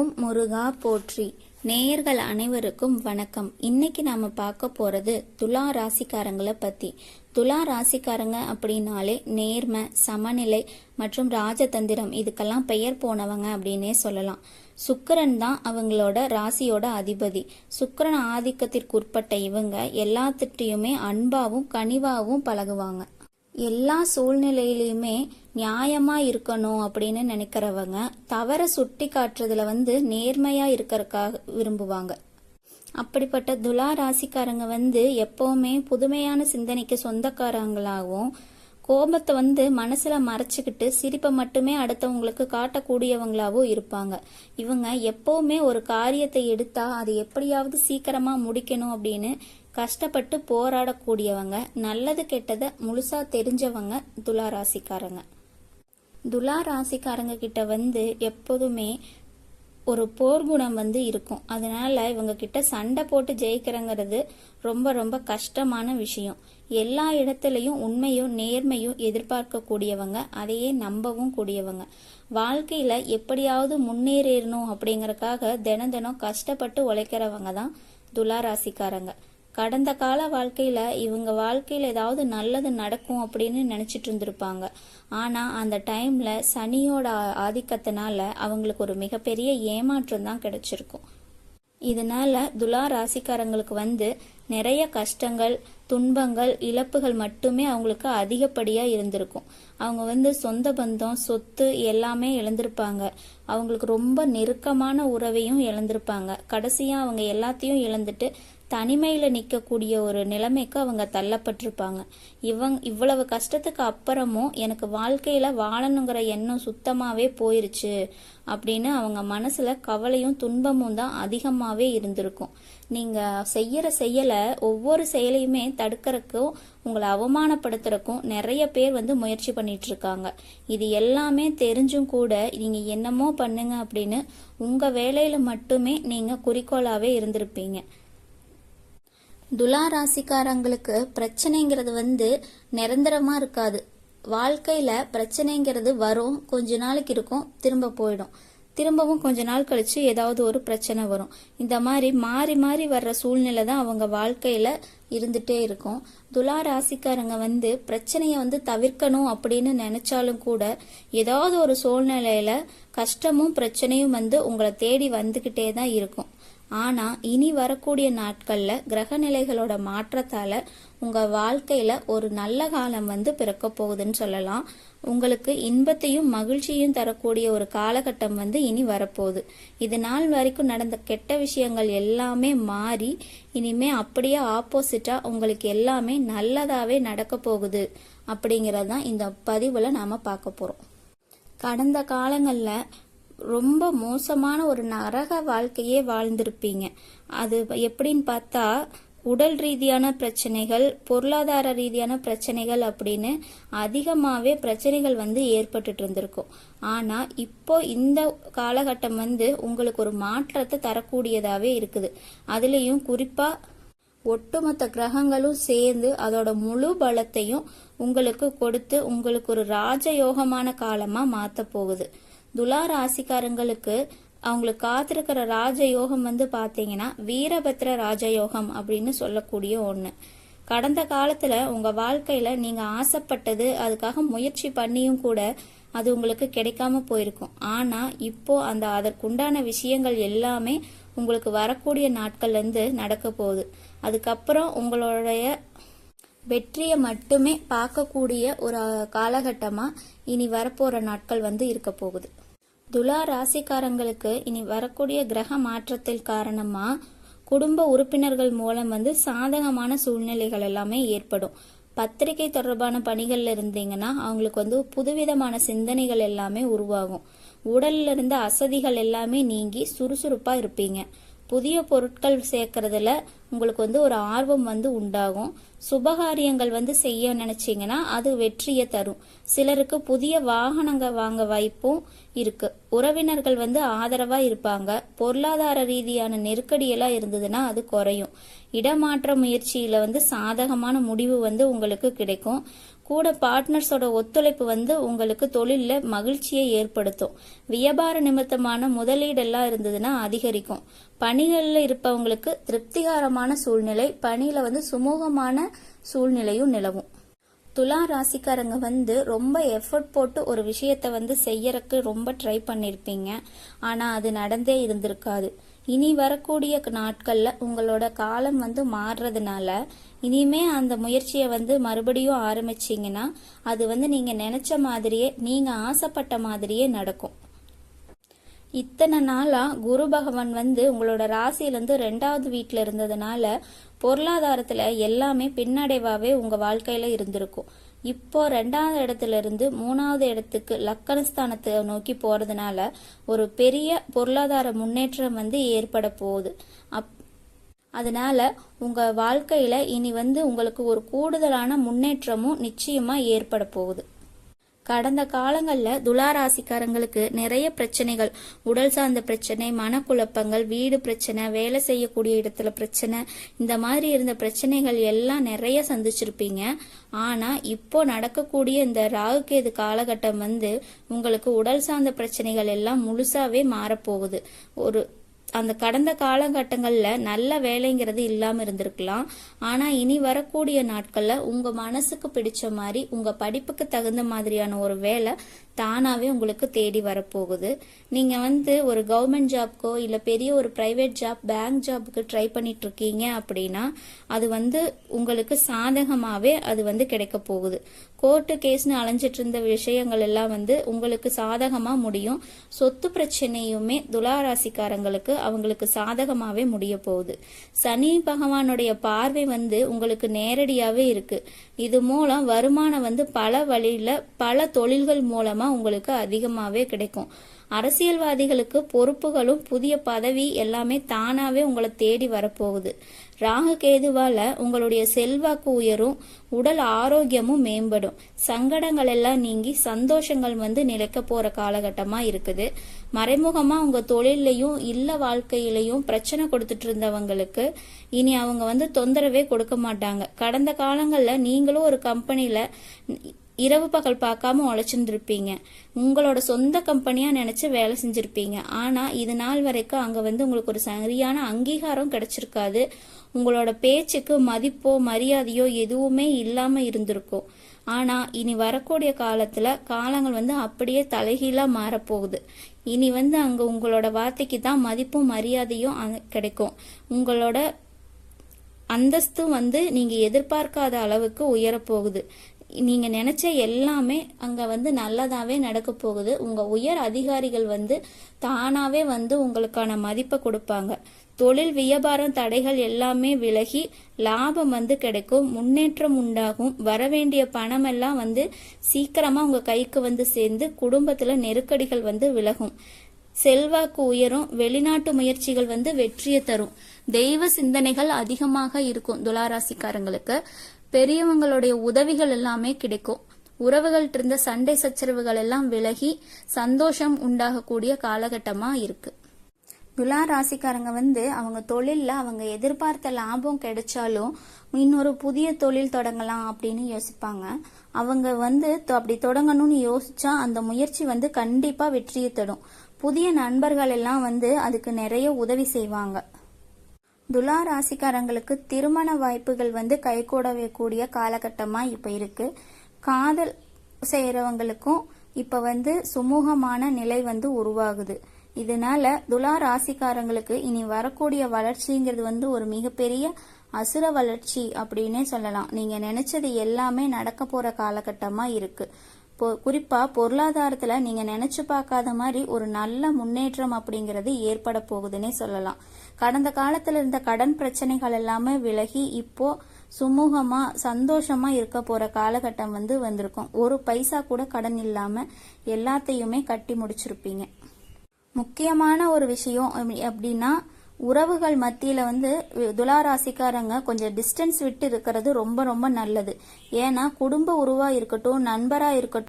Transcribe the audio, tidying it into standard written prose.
ஓம் முருகா போற்றி. நேயர்கள் அனைவருக்கும் வணக்கம். இன்னைக்கு நாம பார்க்க போறது துலா ராசிக்காரங்களை பத்தி. துலா ராசிக்காரங்க அப்படின்னாலே நேர்மை, சமநிலை மற்றும் ராஜதந்திரம் இதுக்கெல்லாம் பெயர் போனவங்க அப்படின்னே சொல்லலாம். சுக்கிரன் தான் அவங்களோட ராசியோட அதிபதி. சுக்கிரன் ஆதிக்கத்திற்குட்பட்ட இவங்க எல்லாத்திட்டையுமே அன்பாவும் கனிவாகவும் பழகுவாங்க. எல்லா சூழ்நிலையிலுமே நியாயமா இருக்கணும் அப்படின்னு நினைக்கிறவங்க தவற சுட்டி காட்டுறதுல நேர்மையா இருக்கறதுக்காக விரும்புவாங்க. அப்படிப்பட்ட துலா ராசிக்காரங்க எப்பவுமே புதுமையான சிந்தனைக்கு சொந்தக்காரங்களாகவும், கோபத்தை மனசுல மறைச்சுக்கிட்டு சிரிப்பை மட்டுமே அடுத்தவங்களுக்கு காட்டக்கூடியவங்களாவும் இருப்பாங்க. இவங்க எப்பவுமே ஒரு காரியத்தை எடுத்தா அது எப்படியாவது சீக்கிரமா முடிக்கணும் அப்படின்னு கஷ்டப்பட்டு போராடக்கூடியவங்க. நல்லது கெட்டதை முழுசா தெரிஞ்சவங்க துலா ராசிக்காரங்க. துலா ராசிக்காரங்க கிட்ட எப்போதுமே ஒரு போர்க்குணம் இருக்கும். அதனால இவங்க கிட்ட சண்டை போட்டு ஜெயிக்கிறங்கிறது ரொம்ப ரொம்ப கஷ்டமான விஷயம். எல்லா இடத்துலயும் உண்மையும் நேர்மையும் எதிர்பார்க்க கூடியவங்க, அதையே நம்பவும் கூடியவங்க. வாழ்க்கையில எப்படியாவது முன்னேறணும் அப்படிங்கறதுக்காக தினம் தினம் கஷ்டப்பட்டு உழைக்கிறவங்க தான் துலா ராசிக்காரங்க. கடந்த கால வாழ்க்கையில இவங்க வாழ்க்கையில ஏதாவது நல்லது நடக்கும் அப்படின்னு நினைச்சிட்டு இருந்திருப்பாங்க. ஆனா அந்த டைம்ல சனியோட ஆதிக்கத்தினால அவங்களுக்கு ஒரு மிகப்பெரிய ஏமாற்றம் தான் கிடைச்சிருக்கும். இதனால துலா ராசிக்காரங்களுக்கு நிறைய கஷ்டங்கள், துன்பங்கள், இழப்புகள் மட்டுமே அவங்களுக்கு அதிகப்படியா இருந்திருக்கும். அவங்க சொந்த பந்தம், சொத்து எல்லாமே இழந்திருப்பாங்க. அவங்களுக்கு ரொம்ப நெருக்கமான உறவையும் இழந்திருப்பாங்க. கடைசியா அவங்க எல்லாத்தையும் இழந்துட்டு தனிமையில நிக்கக்கூடிய ஒரு நிலைமைக்கு அவங்க தள்ளப்பட்டிருப்பாங்க. இவ்வளவு கஷ்டத்துக்கு அப்புறமும் எனக்கு வாழ்க்கையில வாழணுங்கிற எண்ணம் சுத்தமாவே போயிருச்சு அப்படின்னு அவங்க மனசுல கவலையும் துன்பமும் தான் அதிகமாவே இருந்திருக்கும். நீங்க செய்யற செயல ஒவ்வொரு செயலையுமே தடுக்கிறதுக்கும், உங்களை அவமானப்படுத்துறதுக்கும் நிறைய பேர் முயற்சி பண்ணிட்டு இருக்காங்க. இது எல்லாமே தெரிஞ்சும் கூட நீங்க என்னமோ பண்ணுங்க அப்படின்னு உங்க வேலையில மட்டுமே நீங்க குறிக்கோளாவே இருந்திருப்பீங்க. துலா ராசிக்காரங்களுக்கு பிரச்சனைங்கிறது நிரந்தரமா இருக்காது. வாழ்க்கையில பிரச்சனைங்கிறது வரும், கொஞ்ச நாளைக்கு இருக்கும், திரும்ப போயிடும். திரும்பவும் கொஞ்ச நாள் கழிச்சு ஏதாவது ஒரு பிரச்சனை வரும். இந்த மாதிரி மாறி மாறி வர்ற சூழ்நிலை தான் அவங்க வாழ்க்கையில இருந்துட்டே இருக்கும். துலா ராசிக்காரங்க பிரச்சனைய தவிர்க்கணும் அப்படின்னு நினைச்சாலும் கூட ஏதாவது ஒரு சூழ்நிலையில கஷ்டமும் பிரச்சனையும் உங்களை தேடி வந்துகிட்டே தான் இருக்கும். ஆனா இனி வரக்கூடிய நாட்கள்ல கிரக நிலைகளோட மாற்றத்தால உங்க வாழ்க்கையில ஒரு நல்ல காலம் பிறக்க போகுதுன்னு சொல்லலாம். உங்களுக்கு இன்பத்தையும் மகிழ்ச்சியும் தரக்கூடிய ஒரு காலகட்டம் இனி வரப்போகுது. இது நாள் வரைக்கும் நடந்த கெட்ட விஷயங்கள் எல்லாமே மாறி இனிமே அப்படியே ஆப்போசிட்டா உங்களுக்கு எல்லாமே நல்லதாவே நடக்க போகுது அப்படிங்கறதான் இந்த பதிவுல நாம பார்க்க போறோம். கடந்த காலங்கள்ல ரொம்ப மோசமான ஒரு நரக வாழ்க்கையே வாழ்ந்திருப்பீங்க. அது எப்படின்னு பார்த்தா உடல் ரீதியான பிரச்சனைகள், பொருளாதார ரீதியான பிரச்சனைகள் அப்படின்னு அதிகமாவே பிரச்சனைகள் ஏற்பட்டுட்டு இருந்திருக்கும். ஆனா இப்போ இந்த காலகட்டம் உங்களுக்கு ஒரு மாற்றத்தை தரக்கூடியதாவே இருக்குது. அதுலயும் குறிப்பா ஒட்டுமொத்த கிரகங்களும் சேர்ந்து அதோட முழு பலத்தையும் உங்களுக்கு கொடுத்து உங்களுக்கு ஒரு ராஜயோகமான காலமா மாத்த போகுது. துலா ராசிக்காரங்களுக்கு அவங்களுக்கு காத்திருக்கிற ராஜயோகம் பாத்தீங்கன்னா வீரபத்ர ராஜயோகம் அப்படின்னு சொல்லக்கூடிய ஒண்ணு. கடந்த காலத்துல உங்க வாழ்க்கையில நீங்க ஆசைப்பட்டது, அதுக்காக முயற்சி பண்ணியும் கூட அது உங்களுக்கு கிடைக்காம போயிருக்கும். ஆனா இப்போ அதற்குண்டான விஷயங்கள் எல்லாமே உங்களுக்கு வரக்கூடிய நாட்கள்ல நடக்க போகுது. அதுக்கப்புறம் உங்களுடைய வெற்றியை மட்டுமே பார்க்கக்கூடிய ஒரு காலகட்டமா இனி வரப்போற நாட்கள் இருக்க போகுது. துலா ராசிக்காரங்களுக்கு இனி வரக்கூடிய கிரக மாற்றத்தில் காரணமா குடும்ப உறுப்பினர்கள் மூலம் சாதகமான சூழ்நிலைகள் எல்லாமே ஏற்படும். பத்திரிகை தொடர்பான பணிகள்ல இருந்தீங்கன்னா அவங்களுக்கு புதுவிதமான சிந்தனைகள் எல்லாமே உருவாகும். உடல்ல இருந்த அசதிகள் எல்லாமே நீங்கி சுறுசுறுப்பா இருப்பீங்க. புதிய பொருட்கள் சேர்க்கறதுல உங்களுக்கு வந்து ஒரு ஆர்வம் வந்து உண்டாகும். சுபகாரியங்கள் வந்து செய்ய நினைச்சீங்கன்னா அது வெற்றியை தரும். சிலருக்கு புதிய வாகனங்கள் வாங்க வாய்ப்பும் இருக்கு. உறவினர்கள் வந்து ஆதரவா இருப்பாங்க. பொருளாதார ரீதியான நெருக்கடியெல்லாம் இருந்ததுன்னா அது குறையும். இடமாற்ற முயற்சியில வந்து சாதகமான முடிவு வந்து உங்களுக்கு கிடைக்கும். கூட பார்ட்னர்ஸோட ஒத்துழைப்பு வந்து உங்களுக்கு தொழில மகிழ்ச்சியை ஏற்படுத்தும். வியாபார நிமித்தமான முதலீடெல்லாம் இருந்ததுன்னா அதிகரிக்கும். பணிகள்ல இருப்பவங்களுக்கு திருப்திகரமான சூழ்நிலை, பணியில வந்து சுமூகமான சூழ்நிலையும் நிலவும். துலா ராசிக்காரங்க வந்து ரொம்ப எஃபர்ட் போட்டு ஒரு விஷயத்த வந்து செய்யறதுக்கு ரொம்ப ட்ரை பண்ணிருப்பீங்க. ஆனா அது நடந்தே இருந்திருக்காது. இனி வரக்கூடிய நாட்கள்ல உங்களோட காலம் வந்து மாறுறதுனால இனிமே அந்த முயற்சியை வந்து மறுபடியும் ஆரம்பிச்சீங்கன்னா அது வந்து நீங்க நினைச்ச மாதிரியே, நீங்க ஆசைப்பட்ட மாதிரியே நடக்கும். இத்தனை நாளா குரு பகவான் வந்து உங்களோட ராசியிலிருந்து 2வது வீட்டுல இருந்ததுனால பொருளாதாரத்துல எல்லாமே பின்னடைவாவே உங்க வாழ்க்கையில இருந்திருக்கும். இப்போ 2வது இடத்துல இருந்து 3வது இடத்துக்கு லக்கணஸ்தானத்தை நோக்கி போறதுனால ஒரு பெரிய பொருளாதார முன்னேற்றம் வந்து ஏற்பட போகுது. அதனால உங்க வாழ்க்கையில இனி வந்து உங்களுக்கு ஒரு கூடுதலான முன்னேற்றமும் நிச்சயமா ஏற்பட போகுது. கடந்த காலங்களில் துலா ராசிக்காரங்களுக்கு நிறைய பிரச்சனைகள், உடல் சார்ந்த பிரச்சனை, மனக்குழப்பங்கள், வீடு பிரச்சனை, வேலை செய்யக்கூடிய இடத்துல பிரச்சனை, இந்த மாதிரி இருந்த பிரச்சனைகள் எல்லாம் நிறைய சந்திச்சிருப்பீங்க. ஆனா இப்போ நடக்கக்கூடிய இந்த ராகுகேது காலகட்டம் வந்து உங்களுக்கு உடல் சார்ந்த பிரச்சனைகள் எல்லாம் முழுசாவே மாறப்போகுது. அந்த கடந்த காலகட்டங்கள்ல நல்ல வேலைங்கிறது இல்லாம இருந்திருக்கலாம். ஆனா இனி வரக்கூடிய நாட்கள்ல உங்க மனசுக்கு பிடிச்ச மாதிரி, உங்க படிப்புக்கு தகுந்த மாதிரியான ஒரு வேலை தானாவே உங்களுக்கு தேடி வரப்போகுது. நீங்க வந்து ஒரு கவர்மெண்ட் ஜாப்க்கோ இல்ல பெரிய ஒரு பிரைவேட் ஜாப், பேங்க் ஜாபுக்கு ட்ரை பண்ணிட்டு இருக்கீங்க அப்படின்னா அது வந்து உங்களுக்கு சாதகமாவே அது வந்து கிடைக்க போகுது. கோர்ட்டு கேஸ்னு அலைஞ்சிட்டு இருந்த விஷயங்கள் எல்லாம் வந்து உங்களுக்கு சாதகமா முடியும். சொத்து பிரச்சனையுமே துலா ராசிக்காரங்களுக்கு அவங்களுக்கு சாதகமாவே முடிய போகுது. சனி பகவானுடைய பார்வை வந்து உங்களுக்கு நேரடியாவே இருக்கு. இது மூலம் வருமானம் வந்து பல வழியில, பல தொழில்கள் மூலமா உங்களுக்கு அதிகமாவே கிடைக்கும். அரசியல்வாதிகளுக்கு பொறுப்புகளும் புதிய பதவி எல்லாமே தானாவே உங்களை தேடி வரப்போகுது. ராகு கேதுவால உங்களுடைய செல்வாக்கு உயரும், உடல் ஆரோக்கியமும் மேம்படும், சங்கடங்கள் எல்லாம் நீங்கி சந்தோஷங்கள் வந்து நிலைக்க போற காலகட்டமா இருக்குது. மறைமுகமா உங்க தொழிலையும் இல்ல வாழ்க்கையிலையும் பிரச்சனை கொடுத்துட்டு இருந்தவங்களுக்கு இனி அவங்க வந்து தொந்தரவே கொடுக்க மாட்டாங்க. கடந்த காலங்கள்ல நீங்களும் ஒரு கம்பெனில இரவு பகல் பார்க்காம உழைச்சிருந்திருப்பீங்க. உங்களோட சொந்த கம்பெனியா நினைச்சு வேலை செஞ்சிருப்பீங்க. ஆனா இது நாள் வரைக்கும் அங்க வந்து உங்களுக்கு ஒரு சரியான அங்கீகாரம் கிடைச்சிருக்காது. உங்களோட பேச்சுக்கு மதிப்போ மரியாதையோ எதுவுமே இல்லாம இருந்திருக்கும். ஆனா இனி வரக்கூடிய காலத்துல காலங்கள் வந்து அப்படியே தலைகீழா மாறப்போகுது. இனி வந்து அங்க உங்களோட வார்த்தைக்கு தான் மதிப்பும் மரியாதையும் கிடைக்கும். உங்களோட அந்தஸ்து வந்து நீங்க எதிர்பார்க்காத அளவுக்கு உயரப்போகுது. நீங்க நினைச்ச எல்லாமே அங்க வந்து நல்லதாவே நடக்க போகுது. உங்க உயர் அதிகாரிகள் வந்து தானாவே வந்து உங்களுக்கான மதிப்பை கொடுப்பாங்க. தொழில் வியாபாரம் தடைகள் எல்லாமே விலகி லாபம் வந்து கிடைக்கும், முன்னேற்றம் உண்டாகும். வரவேண்டிய பணம் எல்லாம் வந்து சீக்கிரமா உங்க கைக்கு வந்து சேர்ந்து குடும்பத்துல நெருக்கடிகள் வந்து விலகும். செல்வாக்கு உயரும். வெளிநாட்டு முயற்சிகள் வந்து வெற்றியை தரும். தெய்வ சிந்தனைகள் அதிகமாக இருக்கும். துளாராசிக்காரங்களுக்கு பெரியவங்களுடைய உதவிகள் எல்லாமே கிடைக்கும். உறவுகள்ட்ட இருந்த சண்டை சச்சரவுகள் எல்லாம் விலகி சந்தோஷம் உண்டாகக்கூடிய காலகட்டமா இருக்கு. துலா ராசிக்காரங்க வந்து அவங்க தொழில்ல அவங்க எதிர்பார்த்த லாபம் கிடைச்சாலும் இன்னொரு புதிய தொழில் தொடங்கலாம் அப்படின்னு யோசிப்பாங்க. அவங்க வந்து அப்படி தொடங்கணும்னு யோசிச்சா அந்த முயற்சி வந்து கண்டிப்பா வெற்றியை தரும். புதிய நண்பர்கள் எல்லாம் வந்து அதுக்கு நிறைய உதவி செய்வாங்க. துலா ராசிக்காரங்களுக்கு திருமண வாய்ப்புகள் வந்து கைகூடக்கூடிய காலகட்டமா இப்ப இருக்கு. காதல் செய்யறவங்களுக்கும் இப்ப வந்து சுமூகமான நிலை வந்து உருவாகுது. இதனால துலா ராசிக்காரங்களுக்கு இனி வரக்கூடிய வளர்ச்சிங்கிறது வந்து ஒரு மிகப்பெரிய அசுர வளர்ச்சி அப்படின்னே சொல்லலாம். நீங்க நினைச்சது எல்லாமே நடக்க போற காலகட்டமா இருக்கு. குறிப்பா பொருளாதாரத்துல நீங்க நினைச்சு பார்க்காத மாதிரி ஒரு நல்ல முன்னேற்றம் அப்படிங்கிறது ஏற்பட போகுதுன்னே சொல்லலாம். கடந்த காலத்துல இருந்த கடன் பிரச்சனைகள் எல்லாமே விலகி இப்போ சுமூகமா சந்தோஷமா இருக்க போற காலகட்டம் வந்து வந்திருக்கும். ஒரு பைசா கூட கடன் இல்லாம எல்லாத்தையுமே கட்டி முடிச்சிருப்பீங்க. முக்கியமான ஒரு விஷயம் அப்படின்னா உறவுகள் மத்தியில வந்து துலா ராசிக்காரங்க கொஞ்சம் டிஸ்டன்ஸ் விட்டு இருக்கிறது ரொம்ப ரொம்ப நல்லது. ஏன்னா குடும்ப உறவா இருக்கட்டும், நண்பரா இருக்கட்டும்,